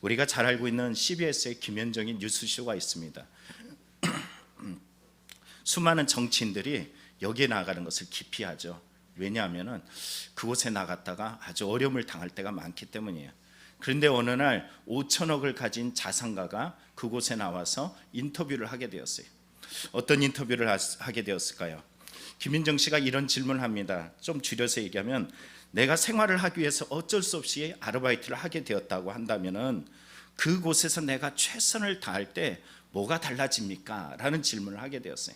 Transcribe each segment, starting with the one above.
우리가 잘 알고 있는 CBS의 김현정의 뉴스쇼가 있습니다. 수많은 정치인들이 여기에 나가는 것을 기피하죠. 왜냐하면 그곳에 나갔다가 아주 어려움을 당할 때가 많기 때문이에요. 그런데 어느 날 5천억을 가진 자산가가 그곳에 나와서 인터뷰를 하게 되었어요. 어떤 인터뷰를 하게 되었을까요? 김윤정 씨가 이런 질문을 합니다. 좀 줄여서 얘기하면, 내가 생활을 하기 위해서 어쩔 수 없이 아르바이트를 하게 되었다고 한다면은 그곳에서 내가 최선을 다할 때 뭐가 달라집니까? 라는 질문을 하게 되었어요.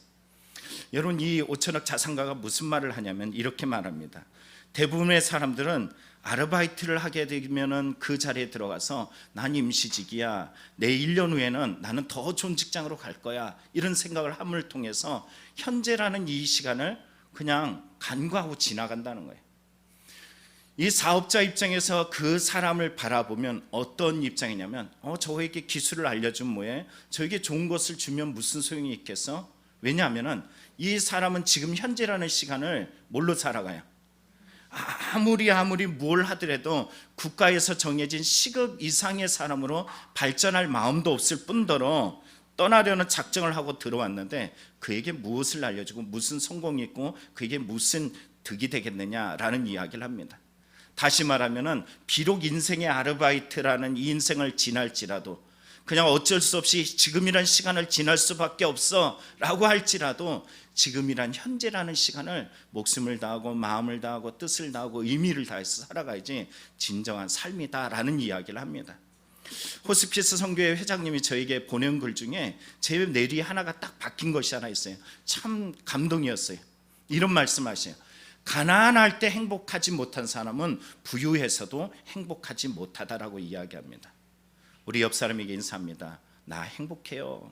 여러분, 이 5천억 자산가가 무슨 말을 하냐면 이렇게 말합니다. 대부분의 사람들은 아르바이트를 하게 되면은 그 자리에 들어가서 난 임시직이야, 내 1년 후에는 나는 더 좋은 직장으로 갈 거야, 이런 생각을 함을 통해서 현재라는 이 시간을 그냥 간과하고 지나간다는 거예요. 이 사업자 입장에서 그 사람을 바라보면 어떤 입장이냐면, 저에게 기술을 알려주면 뭐해? 저에게 좋은 것을 주면 무슨 소용이 있겠어? 왜냐하면 이 사람은 지금 현재라는 시간을 뭘로 살아가요? 아무리 뭘 하더라도 국가에서 정해진 시급 이상의 사람으로 발전할 마음도 없을 뿐더러 떠나려는 작정을 하고 들어왔는데 그에게 무엇을 알려주고 무슨 성공이 있고 그에게 무슨 득이 되겠느냐라는 이야기를 합니다. 다시 말하면 비록 인생의 아르바이트라는 이 인생을 지날지라도, 그냥 어쩔 수 없이 지금이란 시간을 지날 수밖에 없어 라고 할지라도, 지금이란 현재라는 시간을 목숨을 다하고 마음을 다하고 뜻을 다하고 의미를 다해서 살아가야지 진정한 삶이다 라는 이야기를 합니다. 호스피스 선교회 회장님이 저에게 보낸 글 중에 제 뇌리에 하나가 딱 박힌 것이 하나 있어요. 참 감동이었어요. 이런 말씀하세요. 가난할 때 행복하지 못한 사람은 부유해서도 행복하지 못하다라고 이야기합니다. 우리 옆 사람에게 인사합니다. 나 행복해요.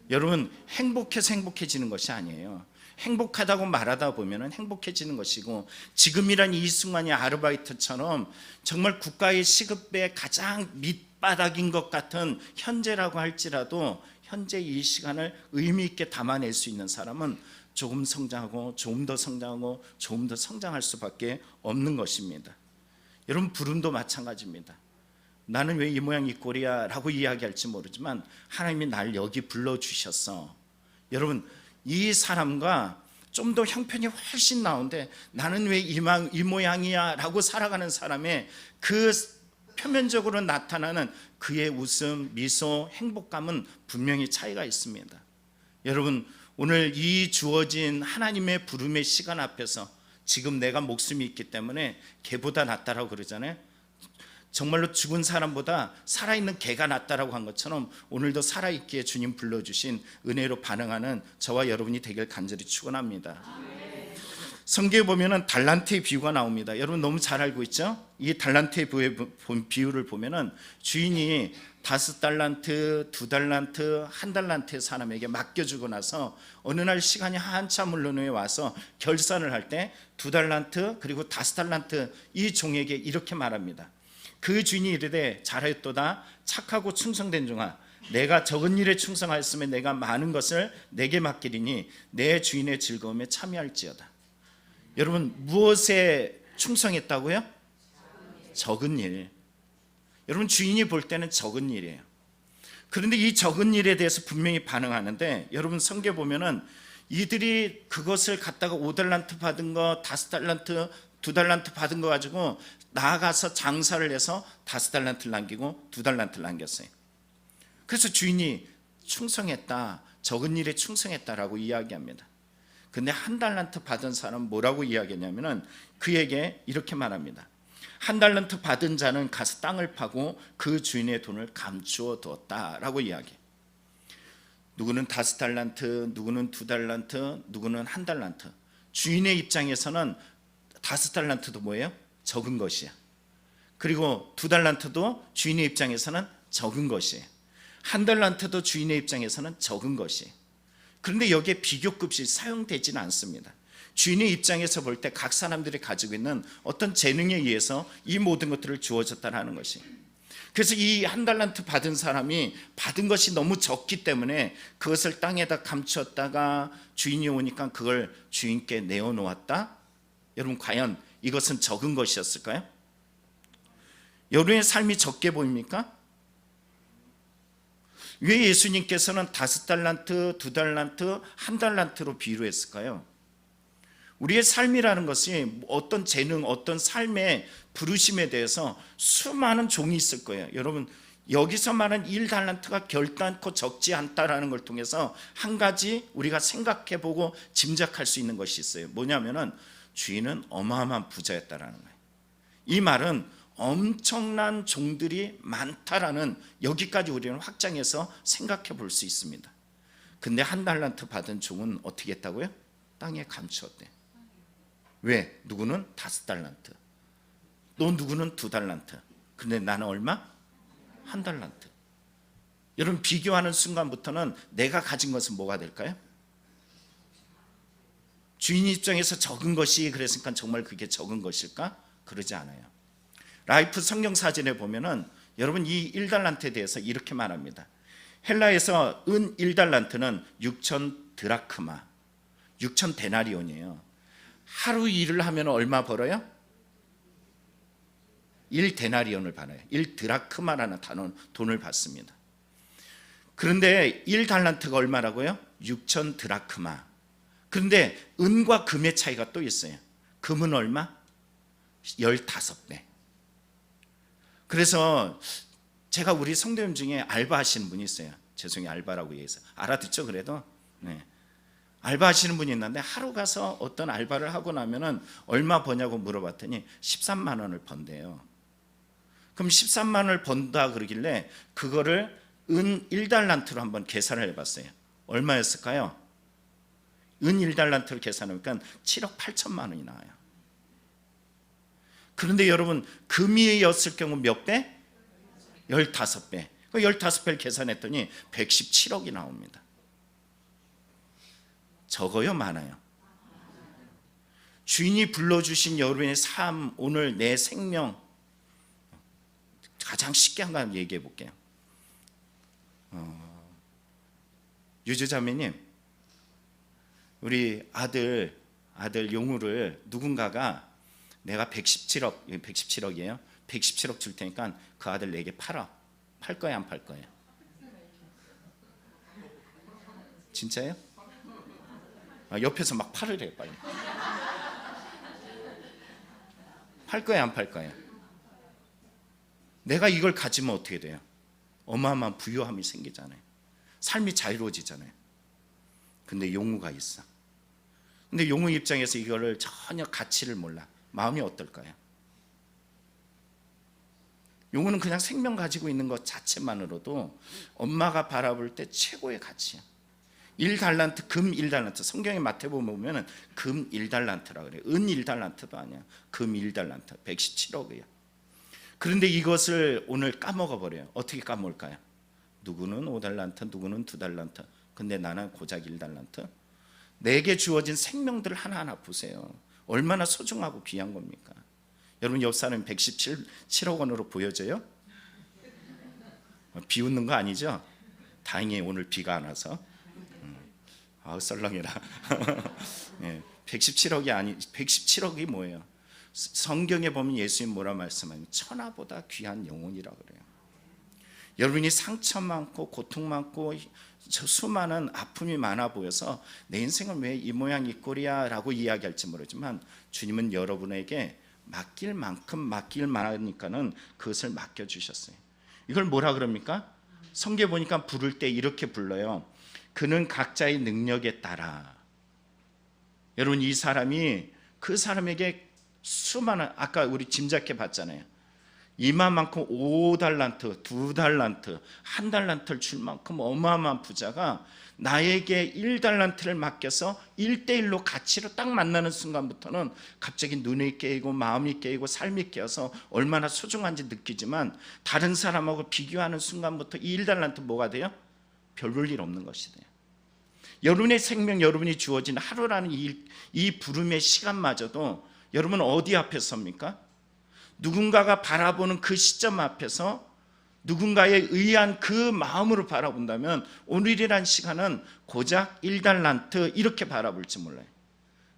여러분, 행복해서 행복해지는 것이 아니에요. 행복하다고 말하다 보면 행복해지는 것이고, 지금이란 이 순간이 아르바이트처럼 정말 국가의 시급의 가장 밑바닥인 것 같은 현재라고 할지라도 현재 이 시간을 의미 있게 담아낼 수 있는 사람은 조금 성장하고 조금 더 성장하고 조금 더 성장할 수밖에 없는 것입니다. 여러분, 부름도 마찬가지입니다. 나는 왜 이 모양 이 꼴이야 라고 이야기할지 모르지만 하나님이 날 여기 불러주셨어. 여러분, 이 사람과 좀 더 형편이 훨씬 나은데 나는 왜 이 모양이야 라고 살아가는 사람의 그 표면적으로 나타나는 그의 웃음, 미소, 행복감은 분명히 차이가 있습니다. 여러분, 오늘 이 주어진 하나님의 부름의 시간 앞에서 지금 내가 목숨이 있기 때문에 개보다 낫다라고 그러잖아요. 정말로 죽은 사람보다 살아있는 개가 낫다라고 한 것처럼 오늘도 살아있기에 주님 불러주신 은혜로 반응하는 저와 여러분이 되길 간절히 축원합니다. 성경에 보면은 달란트의 비유가 나옵니다. 여러분 너무 잘 알고 있죠? 이 달란트의 비유를 보면은 주인이 5달란트, 2달란트, 1달란트의 사람에게 맡겨주고 나서 어느 날 시간이 한참 흘른 후에 와서 결산을 할 때 2달란트 그리고 5달란트 이 종에게 이렇게 말합니다. 그 주인이 이르되 잘하였도다 착하고 충성된 종아, 내가 적은 일에 충성하였으면 내가 많은 것을 내게 맡기리니 내 주인의 즐거움에 참여할지어다. 여러분, 무엇에 충성했다고요? 적은 일. 여러분, 주인이 볼 때는 적은 일이에요. 그런데 이 적은 일에 대해서 분명히 반응하는데, 여러분 성경에 보면은 이들이 그것을 갖다가 5달란트 받은 거, 5달란트, 2달란트 받은 거 가지고 나아가서 장사를 해서 5달란트를 남기고 2달란트를 남겼어요. 그래서 주인이 충성했다, 적은 일에 충성했다라고 이야기합니다. 근데 1달란트 받은 사람은 뭐라고 이야기했냐면은 그에게 이렇게 말합니다. 1달란트 받은 자는 가서 땅을 파고 그 주인의 돈을 감추어 두었다라고 이야기해요. 누구는 5달란트, 누구는 2달란트, 누구는 1달란트. 주인의 입장에서는 5달란트도 뭐예요? 적은 것이야. 그리고 2달란트도 주인의 입장에서는 적은 것이에요. 1달란트도 주인의 입장에서는 적은 것이에요. 그런데 여기에 비교급이 사용되지는 않습니다. 주인의 입장에서 볼 때 각 사람들이 가지고 있는 어떤 재능에 의해서 이 모든 것들을 주어졌다는 것이. 그래서 이 1달란트 받은 사람이 받은 것이 너무 적기 때문에 그것을 땅에다 감추었다가 주인이 오니까 그걸 주인께 내어놓았다. 여러분, 과연 이것은 적은 것이었을까요? 여러분의 삶이 적게 보입니까? 왜 예수님께서는 5달란트, 2달란트, 1달란트로 비유를 했을까요? 우리의 삶이라는 것이 어떤 재능, 어떤 삶의 부르심에 대해서 수많은 종이 있을 거예요. 여러분, 여기서 말하는 1달란트가 결단코 적지 않다라는 걸 통해서 한 가지 우리가 생각해보고 짐작할 수 있는 것이 있어요. 뭐냐면은 주인은 어마어마한 부자였다라는 거예요. 이 말은 엄청난 종들이 많다라는, 여기까지 우리는 확장해서 생각해 볼 수 있습니다. 근데 1달란트 받은 종은 어떻게 했다고요? 땅에 감추었대. 왜? 누구는 5달란트, 또 누구는 2달란트. 근데 나는 얼마? 1달란트. 여러분, 비교하는 순간부터는 내가 가진 것은 뭐가 될까요? 주인 입장에서 적은 것이 그랬으니까 정말 그게 적은 것일까? 그러지 않아요. 라이프 성경사전에 보면은 여러분, 이 1달란트에 대해서 이렇게 말합니다. 헬라에서 은 1달란트는 6천 드라크마, 6천 데나리온이에요. 하루 일을 하면 얼마 벌어요? 1데나리온을 받아요. 1드라크마라는 단원, 돈을 받습니다. 그런데 1달란트가 얼마라고요? 6천 드라크마. 그런데 은과 금의 차이가 또 있어요. 금은 얼마? 15배. 그래서 제가 우리 성도님 중에 알바하시는 분이 있어요. 죄송해요, 알바라고 얘기해서 알아듣죠? 그래도 네. 알바하시는 분이 있는데 하루 가서 어떤 알바를 하고 나면은 얼마 버냐고 물어봤더니 13만 원을 번대요. 그럼 13만 원을 번다 그러길래 그거를 은 1달란트로 한번 계산을 해봤어요. 얼마였을까요? 은 1달란트로 계산하니까 7억 8천만 원이 나와요. 그런데 여러분, 금이었을 경우 몇 배? 15배. 그 15배를 계산했더니 117억이 나옵니다. 적어요, 많아요? 주인이 불러주신 여러분의 삶, 오늘 내 생명, 가장 쉽게 한번 얘기해 볼게요. 유주자매님, 우리 아들 용우를 누군가가 내가 117억이에요. 117억 줄 테니까 그 아들 내게 팔아. 팔 거야, 안 팔 거예요? 진짜예요? 옆에서 막 팔으래요, 빨리. 팔 거야, 안 팔 거예요? 내가 이걸 가지면 어떻게 돼요? 어마어마한 부유함이 생기잖아요. 삶이 자유로워지잖아요. 근데 용우가 있어. 근데 용우 입장에서 이거를 전혀 가치를 몰라. 마음이 어떨까요? 용우는 그냥 생명 가지고 있는 것 자체만으로도 엄마가 바라볼 때 최고의 가치야. 1달란트, 금 1달란트. 성경에 마태복음 보면은 금 1달란트라 그래요. 은 1달란트도 아니야. 금 1달란트. 117억이야. 그런데 이것을 오늘 까먹어 버려요. 어떻게 까먹을까요? 누구는 5달란트, 누구는 2달란트. 근데 나는 고작 1달란트. 내게 주어진 생명들을 하나하나 보세요. 얼마나 소중하고 귀한 겁니까? 여러분, 옆 사람이 117억 원으로 보여져요? 비웃는 거 아니죠? 다행히 오늘 비가 안 와서. 썰렁해라. 117억이 뭐예요? 성경에 보면 예수님 뭐라 말씀하냐면 천하보다 귀한 영혼이라 그래요. 여러분이 상처 많고 고통 많고 수많은 아픔이 많아 보여서 내 인생은 왜 이 모양 이 꼴이야 라고 이야기할지 모르지만 주님은 여러분에게 맡길 만큼 맡길 만하니까는 그것을 맡겨주셨어요. 이걸 뭐라 그럽니까? 성경에 보니까 부를 때 이렇게 불러요. 그는 각자의 능력에 따라. 여러분, 이 사람이 그 사람에게 수많은, 아까 우리 짐작해 봤잖아요. 이만큼 5달란트, 2달란트, 1달란트를 줄 만큼 어마어마한 부자가 나에게 1달란트를 맡겨서 1대1로 가치로 딱 만나는 순간부터는 갑자기 눈이 깨이고 마음이 깨이고 삶이 깨어서 얼마나 소중한지 느끼지만 다른 사람하고 비교하는 순간부터 이 1달란트 뭐가 돼요? 별 볼 일 없는 것이 돼요. 여러분의 생명, 여러분이 주어진 하루라는 이 부름의 시간마저도 여러분 어디 앞에 섭니까? 누군가가 바라보는 그 시점 앞에서 누군가에 의한 그 마음으로 바라본다면 오늘이란 시간은 고작 1달란트 이렇게 바라볼지 몰라요.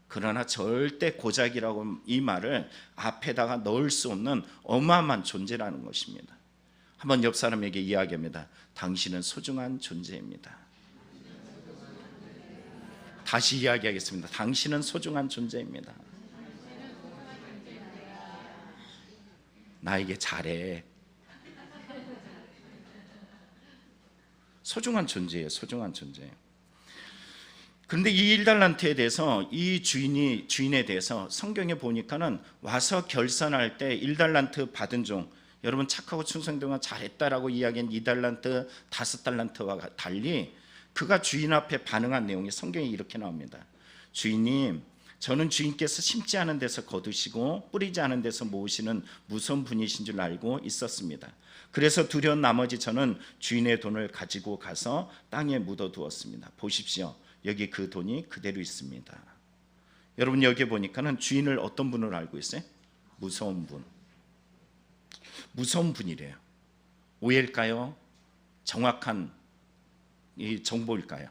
그러나 절대 고작이라고 이 말을 앞에다가 넣을 수 없는 어마어마한 존재라는 것입니다. 한번 옆 사람에게 이야기합니다. 당신은 소중한 존재입니다. 다시 이야기하겠습니다. 당신은 소중한 존재입니다. 나에게 잘해. 소중한 존재예요. 소중한 존재. 그런데 이 1달란트에 대해서 이 주인에 대해서 성경에 보니까는 와서 결산할 때 1달란트 받은 종, 여러분 착하고 충성되고 잘했다라고 이야기한 2달란트, 5달란트와 달리 그가 주인 앞에 반응한 내용이 성경에 이렇게 나옵니다. 주인님, 저는 주인께서 심지 않은 데서 거두시고 뿌리지 않은 데서 모으시는 무서운 분이신 줄 알고 있었습니다. 그래서 두려운 나머지 저는 주인의 돈을 가지고 가서 땅에 묻어두었습니다. 보십시오. 여기 그 돈이 그대로 있습니다. 여러분 여기 보니까는 주인을 어떤 분으로 알고 있어요? 무서운 분. 무서운 분이래요. 오해일까요? 정확한 이 정보일까요?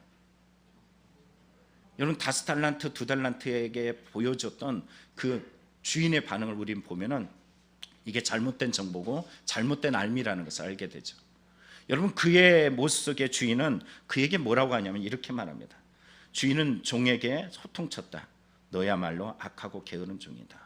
여러분 5달란트, 2달란트에게 보여줬던 그 주인의 반응을 우리는 보면은 이게 잘못된 정보고 잘못된 알미라는 것을 알게 되죠. 여러분 그의 모습 속의 주인은 그에게 뭐라고 하냐면 이렇게 말합니다. 주인은 종에게 호통쳤다. 너야말로 악하고 게으른 종이다.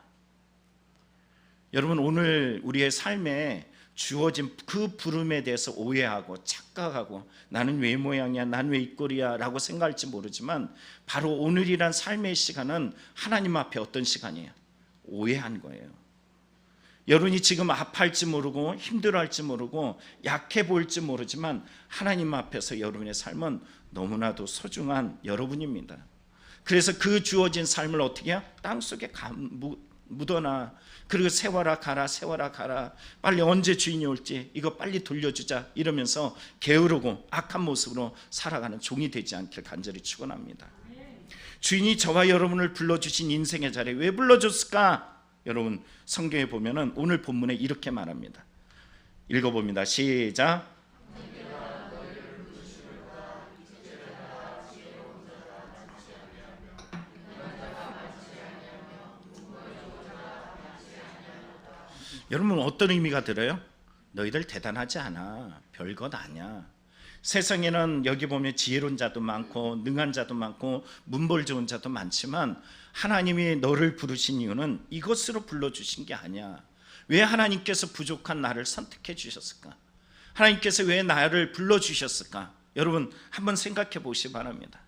여러분 오늘 우리의 삶에 주어진 그 부름에 대해서 오해하고 착각하고 나는 왜 이 모양이야, 난 왜 이 꼴이야 라고 생각할지 모르지만 바로 오늘이란 삶의 시간은 하나님 앞에 어떤 시간이에요? 오해한 거예요. 여러분이 지금 아파할지 모르고 힘들어할지 모르고 약해 보일지 모르지만 하나님 앞에서 여러분의 삶은 너무나도 소중한 여러분입니다. 그래서 그 주어진 삶을 어떻게 해요? 땅속에 묻어놔. 그리고 세워라 가라, 세워라 가라. 빨리 언제 주인이 올지 이거 빨리 돌려주자 이러면서 게으르고 악한 모습으로 살아가는 종이 되지 않길 간절히 축원합니다. 주인이 저와 여러분을 불러주신 인생의 자리에 왜 불러줬을까? 여러분 성경에 보면은 오늘 본문에 이렇게 말합니다. 읽어봅니다. 시작. 여러분 어떤 의미가 들어요? 너희들 대단하지 않아. 별것 아니야. 세상에는 여기 보면 지혜로운 자도 많고 능한 자도 많고 문벌 좋은 자도 많지만 하나님이 너를 부르신 이유는 이것으로 불러주신 게 아니야. 왜 하나님께서 부족한 나를 선택해 주셨을까? 하나님께서 왜 나를 불러주셨을까? 여러분 한번 생각해 보시기 바랍니다.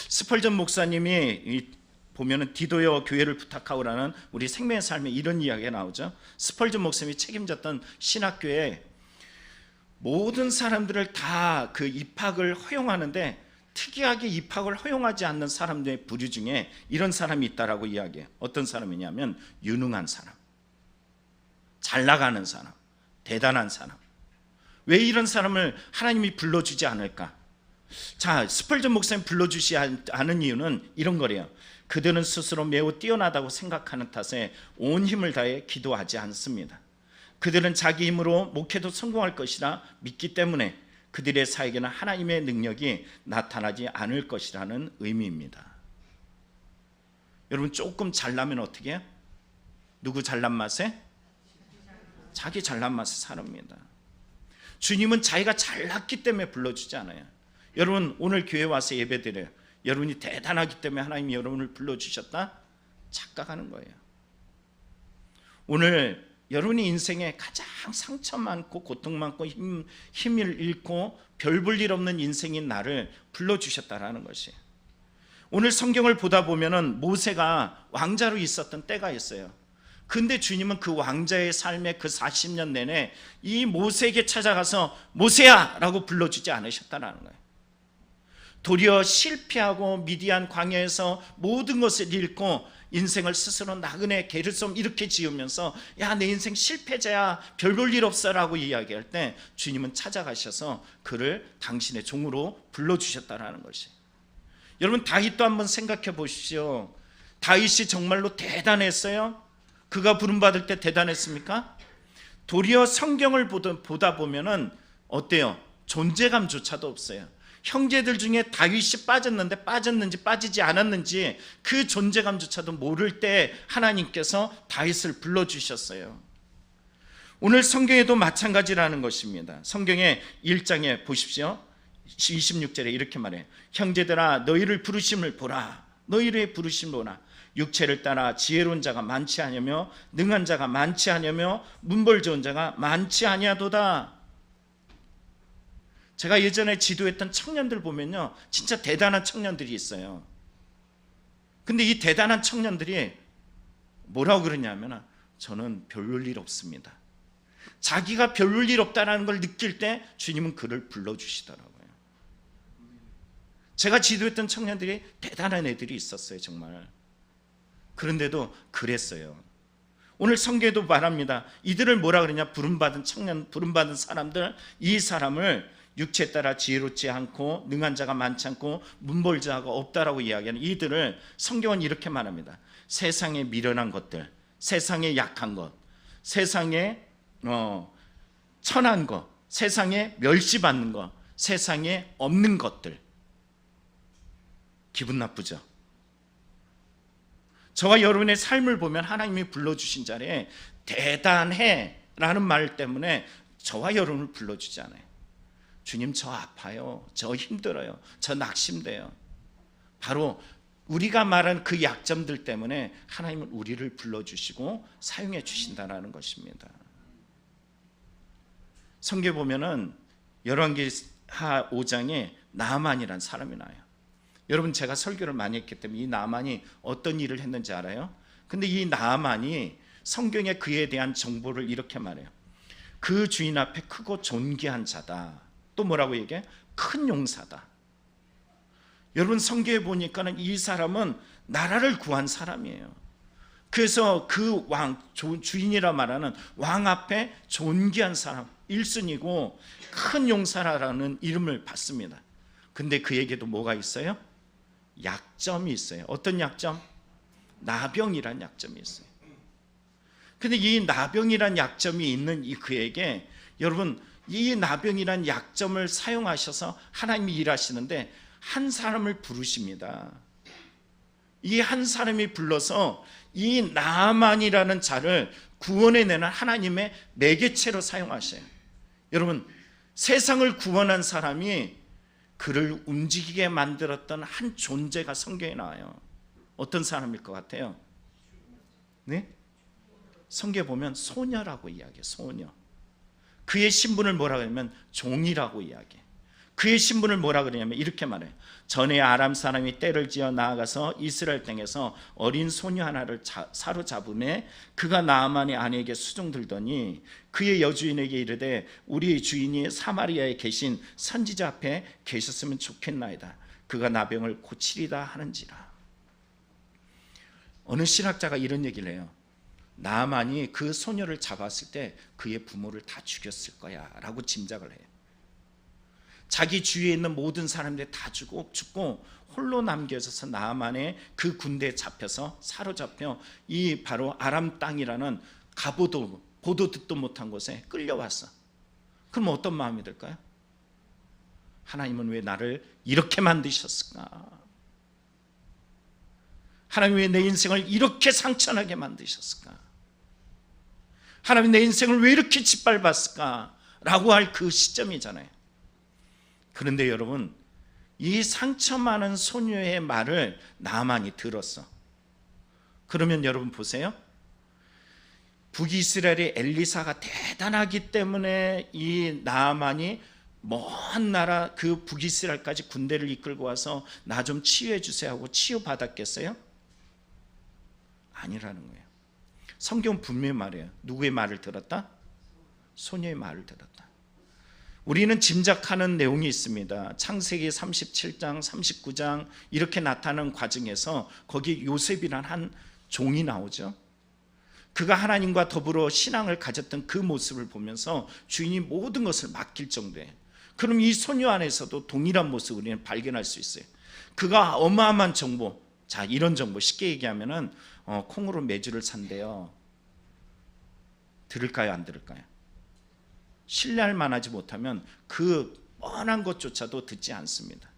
스펄전 목사님이 보면은 디도여 교회를 부탁하오라는 우리 생명의 삶에 이런 이야기가 나오죠. 스펄전 목사님이 책임졌던 신학교에 모든 사람들을 다 그 입학을 허용하는데 특이하게 입학을 허용하지 않는 사람들의 부류 중에 이런 사람이 있다라고 이야기해요. 어떤 사람이냐면 유능한 사람, 잘 나가는 사람, 대단한 사람. 왜 이런 사람을 하나님이 불러주지 않을까? 자, 스펄전 목사님 불러주지 않은 이유는 이런 거래요. 그들은 스스로 매우 뛰어나다고 생각하는 탓에 온 힘을 다해 기도하지 않습니다. 그들은 자기 힘으로 목회도 성공할 것이라 믿기 때문에 그들의 사역에는 하나님의 능력이 나타나지 않을 것이라는 의미입니다. 여러분 조금 잘나면 어떻게 해요? 누구 잘난 맛에? 자기 잘난 맛에 사릅니다. 주님은 자기가 잘났기 때문에 불러주지 않아요. 여러분 오늘 교회 와서 예배드려요. 여러분이 대단하기 때문에 하나님이 여러분을 불러주셨다? 착각하는 거예요. 오늘 여러분이 인생에 가장 상처 많고 고통 많고 힘을 잃고 별 볼 일 없는 인생인 나를 불러주셨다라는 것이에요. 오늘 성경을 보다 보면은 모세가 왕자로 있었던 때가 있어요. 근데 주님은 그 왕자의 삶의 그 40년 내내 이 모세에게 찾아가서 모세야 라고 불러주지 않으셨다라는 거예요. 도리어 실패하고 미디안 광야에서 모든 것을 잃고 인생을 스스로 나그네 게르솜 이렇게 지으면서 야 내 인생 실패자야 별 볼 일 없어 라고 이야기할 때 주님은 찾아가셔서 그를 당신의 종으로 불러주셨다라는 것이에요. 여러분 다윗도 한번 생각해 보십시오. 다윗이 정말로 대단했어요? 그가 부름받을 때 대단했습니까? 도리어 성경을 보다 보면은 어때요? 존재감조차도 없어요. 형제들 중에 다윗이 빠졌는데 빠졌는지 빠지지 않았는지 그 존재감조차도 모를 때 하나님께서 다윗을 불러주셨어요. 오늘 성경에도 마찬가지라는 것입니다. 성경의 1장에 보십시오. 26절에 이렇게 말해요. 형제들아 너희를 부르심을 보라. 너희를 부르심을 보라. 육체를 따라 지혜로운 자가 많지 아니하며 능한 자가 많지 아니하며 문벌 좋은 자가 많지 아니하도다. 제가 예전에 지도했던 청년들 보면요, 진짜 대단한 청년들이 있어요. 근데 이 대단한 청년들이 뭐라고 그러냐면 저는 별볼 일 없습니다. 자기가 별볼 일 없다는 걸 느낄 때 주님은 그를 불러주시더라고요. 제가 지도했던 청년들이 대단한 애들이 있었어요, 정말. 그런데도 그랬어요. 오늘 성경에도 말합니다. 이들을 뭐라 그러냐? 부름받은 청년, 부름받은 사람들, 이 사람을 육체에 따라 지혜롭지 않고 능한 자가 많지 않고 문벌 자가 없다라고 이야기하는 이들을 성경은 이렇게 말합니다. 세상에 미련한 것들, 세상에 약한 것, 세상에 천한 것, 세상에 멸시받는 것, 세상에 없는 것들. 기분 나쁘죠? 저와 여러분의 삶을 보면 하나님이 불러주신 자리에 대단해 라는 말 때문에 저와 여러분을 불러주지 않아요. 주님 저 아파요, 저 힘들어요, 저 낙심돼요. 바로 우리가 말한 그 약점들 때문에 하나님은 우리를 불러주시고 사용해 주신다는 것입니다. 성경에 보면은 열왕기하 5장에 나아만이라는 사람이 나와요. 여러분 제가 설교를 많이 했기 때문에 이 나아만이 어떤 일을 했는지 알아요? 근데 이 나아만이 성경에 그에 대한 정보를 이렇게 말해요. 그 주인 앞에 크고 존귀한 자다. 또 뭐라고 얘기해? 큰 용사다. 여러분 성경에 보니까는 이 사람은 나라를 구한 사람이에요. 그래서 그 왕, 주인이라 말하는 왕 앞에 존귀한 사람, 1순위고 큰 용사라는 이름을 받습니다. 근데 그에게도 뭐가 있어요? 약점이 있어요. 어떤 약점? 나병이란 약점이 있어요. 근데 이 나병이란 약점이 있는 이 그에게 여러분 이 나병이란 약점을 사용하셔서 하나님이 일하시는데 한 사람을 부르십니다. 이 한 사람이 불러서 이 나아만이라는 자를 구원해내는 하나님의 매개체로 사용하셔요. 여러분 세상을 구원한 사람이 그를 움직이게 만들었던 한 존재가 성경에 나와요. 어떤 사람일 것 같아요? 네? 성경에 보면 소녀라고 이야기해요. 소녀. 그의 신분을 뭐라 그러냐면 종이라고 이야기해요. 그의 신분을 뭐라 그러냐면 이렇게 말해요. 전에 아람 사람이 떼를 지어 나아가서 이스라엘 땅에서 어린 소녀 하나를 사로잡음에 그가 나아만의 아내에게 수종들더니 그의 여주인에게 이르되 우리 주인이 사마리아에 계신 선지자 앞에 계셨으면 좋겠나이다. 그가 나병을 고치리다 하는지라. 어느 신학자가 이런 얘기를 해요. 나아만이 그 소녀를 잡았을 때 그의 부모를 다 죽였을 거야 라고 짐작을 해요. 자기 주위에 있는 모든 사람들이 다 죽고 홀로 남겨져서 나아만의 그 군대에 잡혀서 사로잡혀 이 바로 아람 땅이라는 가보도 보도 듣도 못한 곳에 끌려왔어. 그럼 어떤 마음이 들까요? 하나님은 왜 나를 이렇게 만드셨을까? 하나님 왜 내 인생을 이렇게 상처나게 만드셨을까? 하나님 내 인생을 왜 이렇게 짓밟았을까? 라고 할 그 시점이잖아요. 그런데 여러분 이 상처 많은 소녀의 말을 나아만이 들었어. 그러면 여러분 보세요. 북이스라엘의 엘리사가 대단하기 때문에 이 나아만이 먼 나라 그 북이스라엘까지 군대를 이끌고 와서 나 좀 치유해 주세요 하고 치유받았겠어요? 아니라는 거예요. 성경 분명히 말해요. 누구의 말을 들었다? 소녀의 말을 들었다. 우리는 짐작하는 내용이 있습니다. 창세기 37장, 39장 이렇게 나타나는 과정에서 거기 요셉이란 한 종이 나오죠. 그가 하나님과 더불어 신앙을 가졌던 그 모습을 보면서 주인이 모든 것을 맡길 정도예요. 그럼 이 소녀 안에서도 동일한 모습을 우리는 발견할 수 있어요. 그가 어마어마한 정보, 자 이런 정보 쉽게 얘기하면은 콩으로 메주를 산대요. 들을까요 안 들을까요? 신뢰할 만하지 못하면 그 뻔한 것조차도 듣지 않습니다.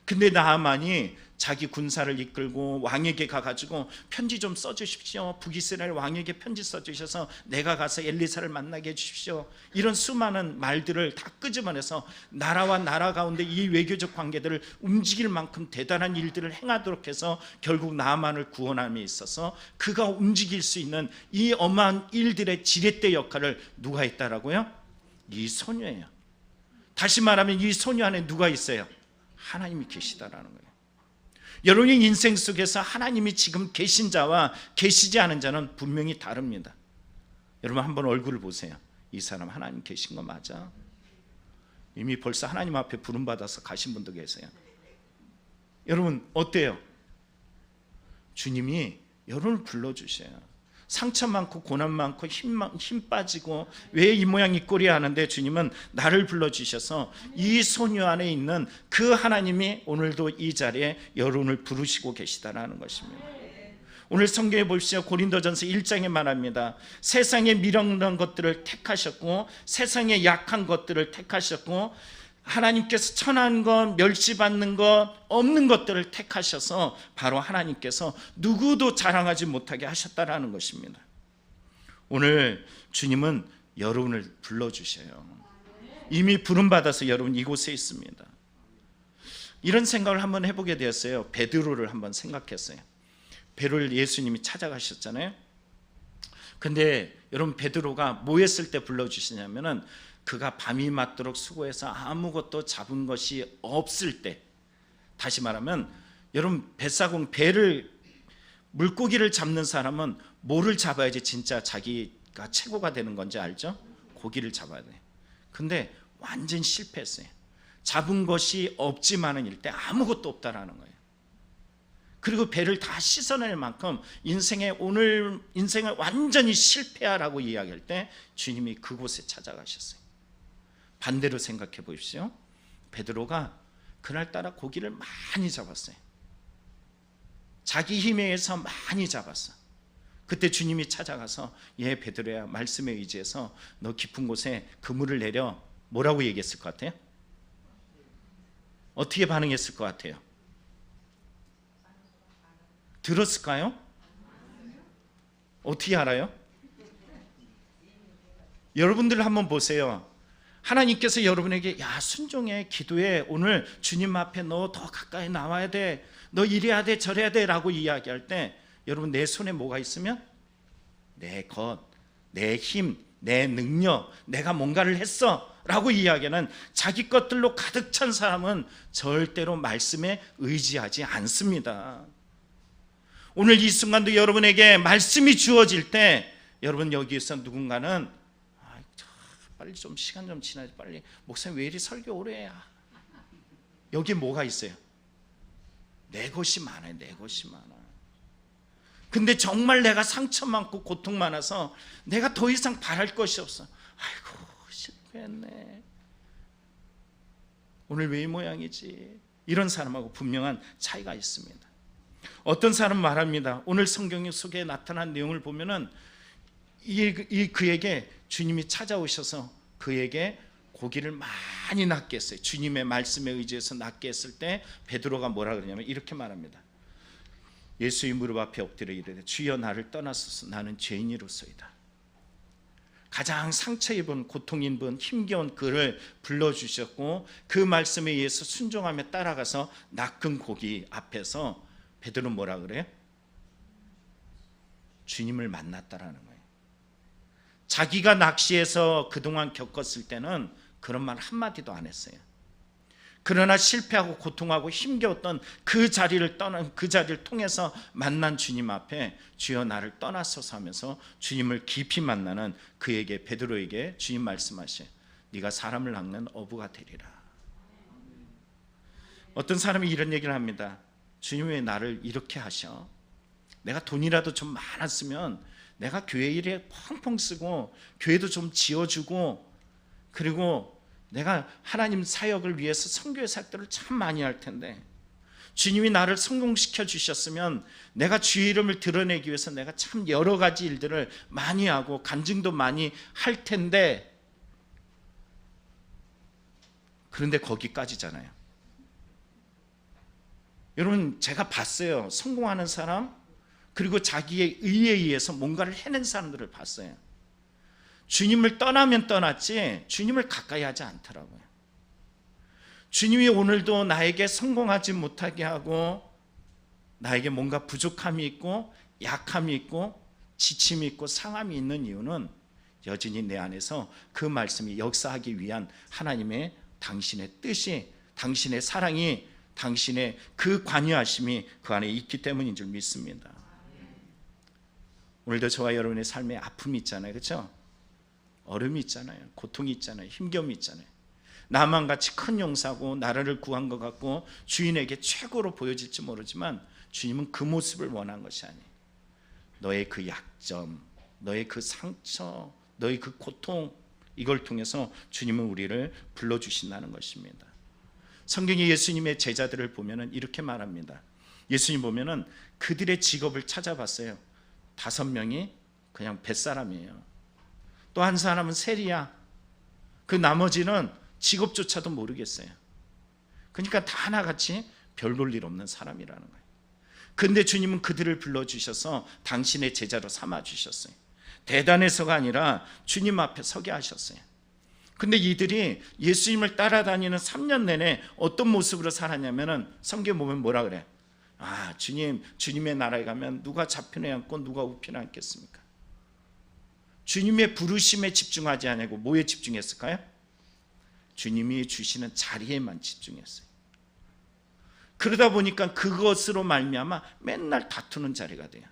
근데 나하만이 자기 군사를 이끌고 왕에게 가가지고 편지 좀 써주십시오. 북이스라엘 왕에게 편지 써주셔서 내가 가서 엘리사를 만나게 해주십시오. 이런 수많은 말들을 다 끄집어내서 나라와 나라 가운데 이 외교적 관계들을 움직일 만큼 대단한 일들을 행하도록 해서 결국 나하만을 구원함에 있어서 그가 움직일 수 있는 이 어마한 일들의 지렛대 역할을 누가 했다라고요? 이 소녀예요. 다시 말하면 이 소녀 안에 누가 있어요? 하나님이 계시다라는 거예요. 여러분의 인생 속에서 하나님이 지금 계신 자와 계시지 않은 자는 분명히 다릅니다. 여러분 한번 얼굴을 보세요. 이 사람 하나님 계신 거 맞아? 이미 벌써 하나님 앞에 부름받아서 가신 분도 계세요. 여러분 어때요? 주님이 여러분을 불러주셔요. 상처 많고 고난 많고 힘 빠지고 왜 이 모양 이 꼴이 하는데 주님은 나를 불러주셔서 이 소녀 안에 있는 그 하나님이 오늘도 이 자리에 여러분을 부르시고 계시다라는 것입니다. 오늘 성경에 보십시오. 고린도전서 1장에 말합니다. 세상에 미련한 것들을 택하셨고 세상에 약한 것들을 택하셨고 하나님께서 천한 것, 멸시받는 것, 없는 것들을 택하셔서 바로 하나님께서 누구도 자랑하지 못하게 하셨다라는 것입니다. 오늘 주님은 여러분을 불러주셔요. 이미 부름받아서 여러분 이곳에 있습니다. 이런 생각을 한번 해보게 되었어요. 베드로를 한번 생각했어요. 베드로를 예수님이 찾아가셨잖아요. 근데 여러분 베드로가 뭐 했을 때 불러주시냐면은 그가 밤이 맞도록 수고해서 아무것도 잡은 것이 없을 때, 다시 말하면 여러분 뱃사공 배를 물고기를 잡는 사람은 뭐를 잡아야지 진짜 자기가 최고가 되는 건지 알죠? 고기를 잡아야 돼. 근데 완전 실패했어요. 잡은 것이 없지만은 일때 아무것도 없다라는 거예요. 그리고 배를 다 씻어낼 만큼 오늘 인생을 완전히 실패하라고 이야기할 때 주님이 그곳에 찾아가셨어요. 반대로 생각해 보십시오. 베드로가 그날따라 고기를 많이 잡았어요. 자기 힘에 의해서 많이 잡았어. 그때 주님이 찾아가서 얘 베드로야 말씀에 의지해서 너 깊은 곳에 그물을 내려 뭐라고 얘기했을 것 같아요? 어떻게 반응했을 것 같아요? 들었을까요? 어떻게 알아요? 여러분들 한번 보세요. 하나님께서 여러분에게 야 순종해 기도해 오늘 주님 앞에 너 더 가까이 나와야 돼 너 이래야 돼 저래야 돼 라고 이야기할 때 여러분 내 손에 뭐가 있으면 내 것, 내 힘, 내 능력 내가 뭔가를 했어 라고 이야기하는 자기 것들로 가득 찬 사람은 절대로 말씀에 의지하지 않습니다. 오늘 이 순간도 여러분에게 말씀이 주어질 때 여러분 여기에서 누군가는 빨리 좀 시간 좀 지나지 빨리 목사님 왜 이리 설교 오래 해? 여기에 뭐가 있어요? 내 것이 많아요. 내 것이 많아. 근데 정말 내가 상처 많고 고통 많아서 내가 더 이상 바랄 것이 없어. 아이고 실패했네. 오늘 왜 이 모양이지? 이런 사람하고 분명한 차이가 있습니다. 어떤 사람은 말합니다. 오늘 성경 속에 나타난 내용을 보면은 그에게 주님이 찾아오셔서 그에게 고기를 많이 낫게 했어요. 주님의 말씀에 의지해서 낫게 했을 때 베드로가 뭐라 그러냐면 이렇게 말합니다. 예수의 무릎 앞에 엎드려 이르되 주여 나를 떠나소서 나는 죄인이로소이다. 가장 상처 입은 고통 입은 힘겨운 그를 불러주셨고 그 말씀에 의해서 순종하며 따라가서 낚은 고기 앞에서 베드로 뭐라 그래요? 주님을 만났다라는 거예요. 자기가 낚시해서 그동안 겪었을 때는 그런 말 한마디도 안 했어요. 그러나 실패하고 고통하고 힘겨웠던 그 자리를 통해서 만난 주님 앞에 주여 나를 떠나소서 하면서 주님을 깊이 만나는 그에게 베드로에게 주님 말씀하셔요. 네가 사람을 낚는 어부가 되리라. 어떤 사람이 이런 얘기를 합니다. 주님 왜 나를 이렇게 하셔? 내가 돈이라도 좀 많았으면 내가 교회 일에 펑펑 쓰고 교회도 좀 지어주고 그리고 내가 하나님 사역을 위해서 선교의 사역들을 참 많이 할 텐데 주님이 나를 성공시켜 주셨으면 내가 주의 이름을 드러내기 위해서 내가 참 여러 가지 일들을 많이 하고 간증도 많이 할 텐데 그런데 거기까지잖아요. 여러분, 제가 봤어요. 성공하는 사람, 그리고 자기의 의에 의해서 뭔가를 해낸 사람들을 봤어요. 주님을 떠나면 떠났지 주님을 가까이 하지 않더라고요. 주님이 오늘도 나에게 성공하지 못하게 하고, 나에게 뭔가 부족함이 있고 약함이 있고 지침이 있고 상함이 있는 이유는 여전히 내 안에서 그 말씀이 역사하기 위한 하나님의 당신의 뜻이, 당신의 사랑이, 당신의 그 관여하심이 그 안에 있기 때문인 줄 믿습니다. 오늘도 저와 여러분의 삶에 아픔이 있잖아요. 그렇죠? 어려움이 있잖아요. 고통이 있잖아요. 힘겨움이 있잖아요. 나만 같이 큰 용사고 나라를 구한 것 같고 주인에게 최고로 보여질지 모르지만 주님은 그 모습을 원한 것이 아니에요. 너의 그 약점, 너의 그 상처, 너의 그 고통, 이걸 통해서 주님은 우리를 불러주신다는 것입니다. 성경에 예수님의 제자들을 보면 이렇게 말합니다. 예수님 보면 그들의 직업을 찾아봤어요. 5명이 그냥 뱃사람이에요. 또 한 사람은 세리야. 그 나머지는 직업조차도 모르겠어요. 그러니까 다 하나같이 별 볼 일 없는 사람이라는 거예요. 근데 주님은 그들을 불러주셔서 당신의 제자로 삼아주셨어요. 대단해서가 아니라 주님 앞에 서게 하셨어요. 근데 이들이 예수님을 따라다니는 3년 내내 어떤 모습으로 살았냐면 성경에 보면 뭐라 그래? 주님의 나라에 가면 누가 좌편에 앉고 누가 우편에 앉겠습니까? 주님의 부르심에 집중하지 않고 뭐에 집중했을까요? 주님이 주시는 자리에만 집중했어요. 그러다 보니까 그것으로 말미암아 맨날 다투는 자리가 돼요.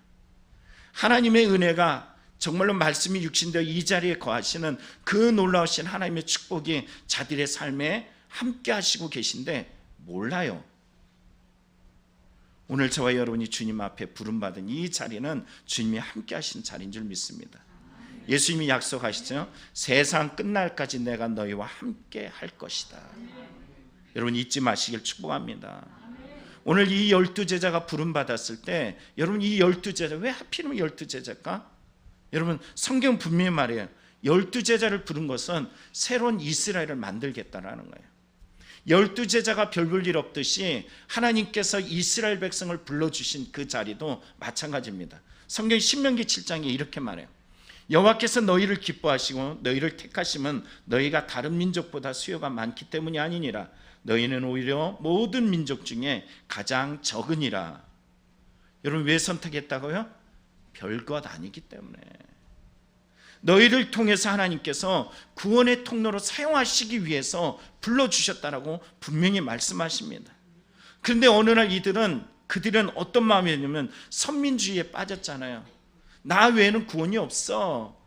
하나님의 은혜가 정말로 말씀이 육신되어 이 자리에 거하시는 그 놀라우신 하나님의 축복이 자들의 삶에 함께 하시고 계신데 몰라요. 오늘 저와 여러분이 주님 앞에 부름받은 이 자리는 주님이 함께 하신 자리인 줄 믿습니다. 예수님이 약속하시죠. 세상 끝날까지 내가 너희와 함께 할 것이다. 여러분 잊지 마시길 축복합니다. 오늘 이 12제자가 부름받았을 때 여러분 이 12제자 왜 하필이면 12제자일까? 여러분 성경 분명히 말해요. 12제자를 부른 것은 새로운 이스라엘을 만들겠다라는 거예요. 12제자가 별 볼 일 없듯이 하나님께서 이스라엘 백성을 불러주신 그 자리도 마찬가지입니다. 성경 신명기 7장에 이렇게 말해요. 여호와께서 너희를 기뻐하시고 너희를 택하심은 너희가 다른 민족보다 수요가 많기 때문이 아니니라. 너희는 오히려 모든 민족 중에 가장 적으니라. 여러분 왜 선택했다고요? 별것 아니기 때문에. 너희를 통해서 하나님께서 구원의 통로로 사용하시기 위해서 불러주셨다라고 분명히 말씀하십니다. 그런데 어느 날 그들은 어떤 마음이었냐면 선민주의에 빠졌잖아요. 나 외에는 구원이 없어.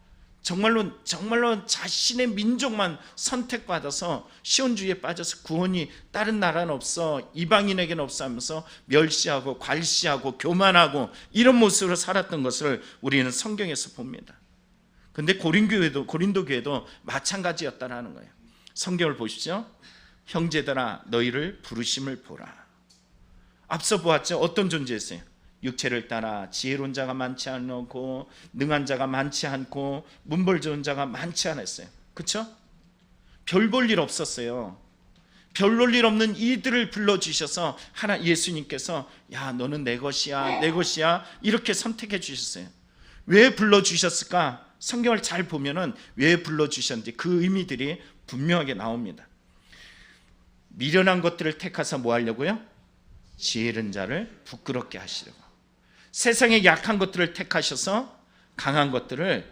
정말로 자신의 민족만 선택받아서 시온주의에 빠져서 구원이 다른 나라는 없어, 이방인에게는 없어 하면서 멸시하고 괄시하고 교만하고 이런 모습으로 살았던 것을 우리는 성경에서 봅니다. 근데 고린도 교회도 마찬가지였다라는 거예요. 성경을 보십시오. 형제들아 너희를 부르심을 보라. 앞서 보았죠. 어떤 존재였어요? 육체를 따라 지혜로운 자가 많지 않고 능한 자가 많지 않고 문벌 좋은 자가 많지 않았어요. 그렇죠? 별 볼 일 없었어요. 별 볼 일 없는 이들을 불러주셔서 예수님께서 야 너는 내 것이야 내 것이야 이렇게 선택해 주셨어요. 왜 불러주셨을까? 성경을 잘 보면은 왜 불러주셨는지 그 의미들이 분명하게 나옵니다. 미련한 것들을 택하사 뭐 하려고요? 지혜로운 자를 부끄럽게 하시려고. 세상의 약한 것들을 택하셔서 강한 것들을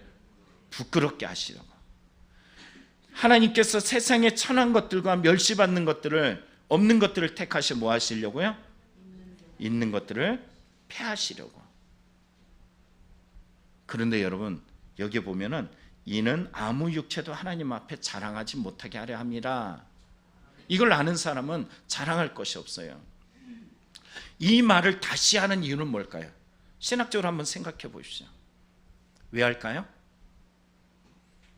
부끄럽게 하시려고. 하나님께서 세상의 천한 것들과 멸시받는 것들을, 없는 것들을 택하셔 뭐 하시려고요? 있는 것들을 폐하시려고. 그런데 여러분 여기 보면은 이는 아무 육체도 하나님 앞에 자랑하지 못하게 하려 함이라. 이걸 아는 사람은 자랑할 것이 없어요. 이 말을 다시 하는 이유는 뭘까요? 신학적으로 한번 생각해 보십시오. 왜 할까요?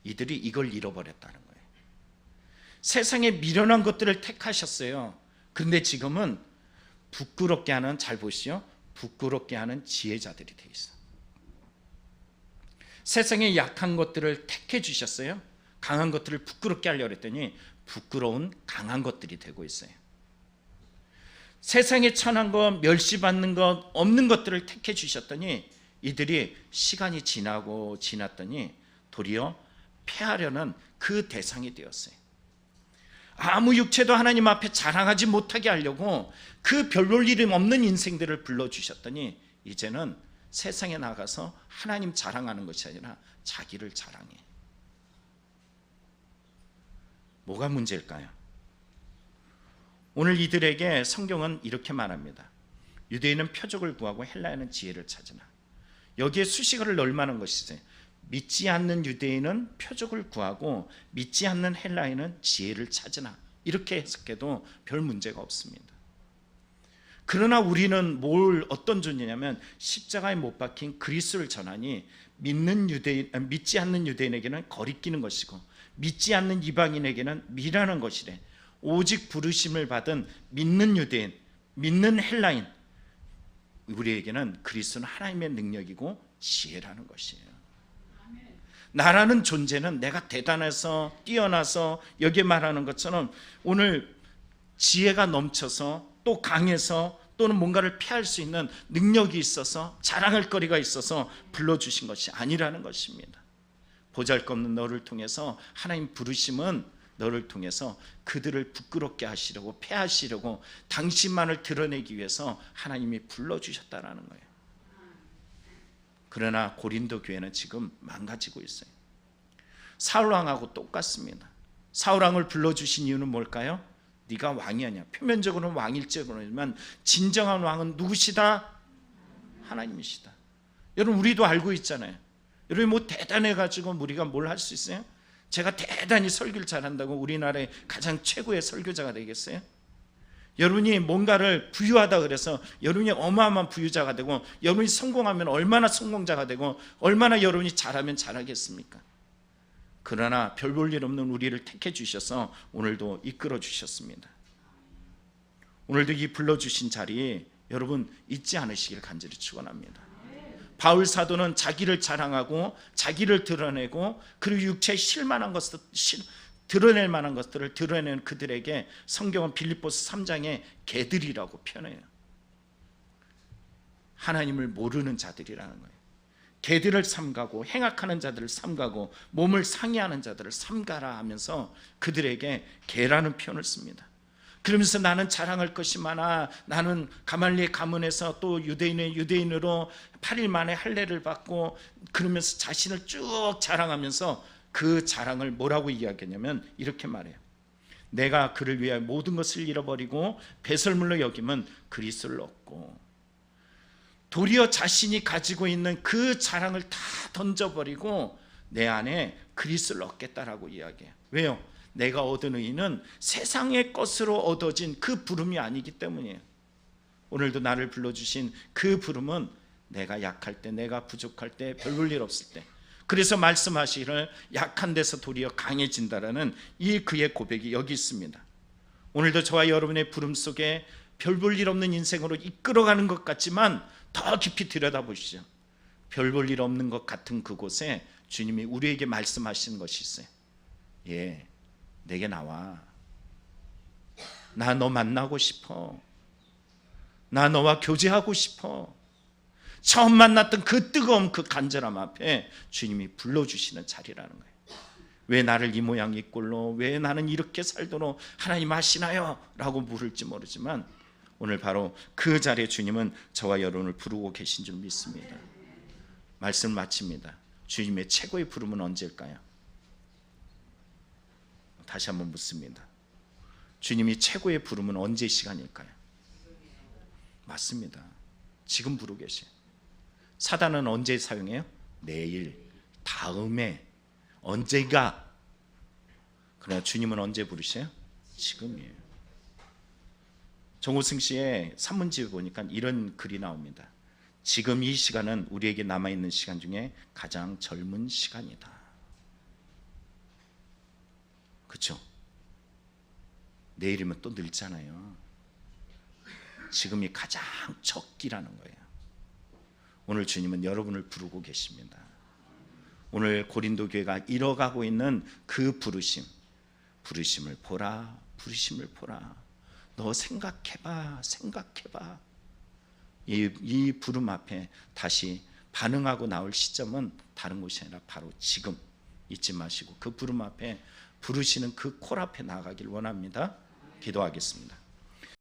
이들이 이걸 잃어버렸다는 거예요. 세상에 미련한 것들을 택하셨어요. 그런데 지금은 부끄럽게 하는, 잘 보시죠, 부끄럽게 하는 지혜자들이 되어 있어요. 세상에 약한 것들을 택해 주셨어요. 강한 것들을 부끄럽게 하려고 했더니 부끄러운 강한 것들이 되고 있어요. 세상에 천한 것, 멸시받는 것, 없는 것들을 택해 주셨더니 이들이 시간이 지나고 지났더니 도리어 패하려는 그 대상이 되었어요. 아무 육체도 하나님 앞에 자랑하지 못하게 하려고 그 별볼 일임 없는 인생들을 불러주셨더니 이제는 세상에 나가서 하나님 자랑하는 것이 아니라 자기를 자랑해. 뭐가 문제일까요? 오늘 이들에게 성경은 이렇게 말합니다. 유대인은 표적을 구하고 헬라인은 지혜를 찾으나. 여기에 수식어를 넣을 만한 것이죠. 믿지 않는 유대인은 표적을 구하고 믿지 않는 헬라인은 지혜를 찾으나. 이렇게 해석해도 별 문제가 없습니다. 그러나 우리는 어떤 존재냐면 십자가에 못 박힌 그리스도를 전하니 믿지 않는 유대인에게는 거리끼는 것이고 믿지 않는 이방인에게는 미라는 것이래. 오직 부르심을 받은 믿는 유대인, 믿는 헬라인, 우리에게는 그리스도는 하나님의 능력이고 지혜라는 것이에요. 나라는 존재는 내가 대단해서 뛰어나서 여기에 말하는 것처럼 오늘 지혜가 넘쳐서 또 강해서 또는 뭔가를 피할 수 있는 능력이 있어서 자랑할 거리가 있어서 불러주신 것이 아니라는 것입니다. 보잘것없는 너를 통해서 하나님 부르심은 너를 통해서 그들을 부끄럽게 하시려고 패하시려고 당신만을 드러내기 위해서 하나님이 불러주셨다라는 거예요. 그러나 고린도 교회는 지금 망가지고 있어요. 사울왕하고 똑같습니다. 사울왕을 불러주신 이유는 뭘까요? 네가 왕이 아니야. 표면적으로는 왕일지 모르지만 진정한 왕은 누구시다? 하나님이시다. 여러분 우리도 알고 있잖아요. 여러분 뭐 대단해가지고 우리가 뭘 할 수 있어요? 제가 대단히 설교를 잘한다고 우리나라의 가장 최고의 설교자가 되겠어요? 여러분이 뭔가를 부유하다 그래서 여러분이 어마어마한 부유자가 되고 여러분이 성공하면 얼마나 성공자가 되고 얼마나 여러분이 잘하면 잘하겠습니까? 그러나 별 볼 일 없는 우리를 택해 주셔서 오늘도 이끌어 주셨습니다. 오늘도 이 불러주신 자리에 여러분 잊지 않으시길 간절히 축원합니다. 바울 사도는 자기를 자랑하고 자기를 드러내고 그리고 육체에 실만한 것을 드러낼 만한 것들을 드러내는 그들에게 성경은 빌립보서 3장에 개들이라고 표현해요. 하나님을 모르는 자들이라는 거예요. 개들을 삼가고 행악하는 자들을 삼가고 몸을 상해하는 자들을 삼가라 하면서 그들에게 개라는 표현을 씁니다. 그러면서 나는 자랑할 것이 많아. 나는 가말리엘 가문에서 또 유대인의 유대인으로 8일 만에 할례를 받고 그러면서 자신을 쭉 자랑하면서 그 자랑을 뭐라고 이야기하냐면 이렇게 말해요. 내가 그를 위하여 모든 것을 잃어버리고 배설물로 여기면 그리스도를 얻고 도리어 자신이 가지고 있는 그 자랑을 다 던져버리고 내 안에 그리스도를 얻겠다라고 이야기해요. 왜요? 내가 얻은 의는 세상의 것으로 얻어진 그 부름이 아니기 때문이에요. 오늘도 나를 불러주신 그 부름은 내가 약할 때, 내가 부족할 때, 별 볼 일 없을 때, 그래서 말씀하시기를 약한 데서 도리어 강해진다라는 이 그의 고백이 여기 있습니다. 오늘도 저와 여러분의 부름 속에 별 볼 일 없는 인생으로 이끌어가는 것 같지만 더 깊이 들여다보시죠. 별 볼 일 없는 것 같은 그곳에 주님이 우리에게 말씀하시는 것이 있어요. 예, 내게 나와. 나 너 만나고 싶어. 나 너와 교제하고 싶어. 처음 만났던 그 뜨거움, 그 간절함 앞에 주님이 불러주시는 자리라는 거예요. 왜 나를 이 모양 이 꼴로, 왜 나는 이렇게 살도록 하나님 하시나요? 라고 물을지 모르지만 오늘 바로 그 자리에 주님은 저와 여러분을 부르고 계신 줄 믿습니다. 말씀을 마칩니다. 주님의 최고의 부름은 언제일까요? 다시 한번 묻습니다. 주님이 최고의 부름은 언제 시간일까요? 맞습니다. 지금 부르고 계세요. 사단은 언제 사용해요? 내일, 다음에, 언제가. 그러나 주님은 언제 부르세요? 지금이에요. 정호승 씨의 산문집에 보니까 이런 글이 나옵니다. 지금 이 시간은 우리에게 남아있는 시간 중에 가장 젊은 시간이다. 그렇죠? 내일이면 또 늙잖아요. 지금이 가장 적기라는 거예요. 오늘 주님은 여러분을 부르고 계십니다. 오늘 고린도 교회가 잃어가고 있는 그 부르심 부르심을 보라, 부르심을 보라. 너 생각해봐, 생각해봐. 이 부름 앞에 다시 반응하고 나올 시점은 다른 곳이 아니라 바로 지금 잊지 마시고 그 부름 앞에 부르시는 그 콜 앞에 나가길 원합니다. 기도하겠습니다.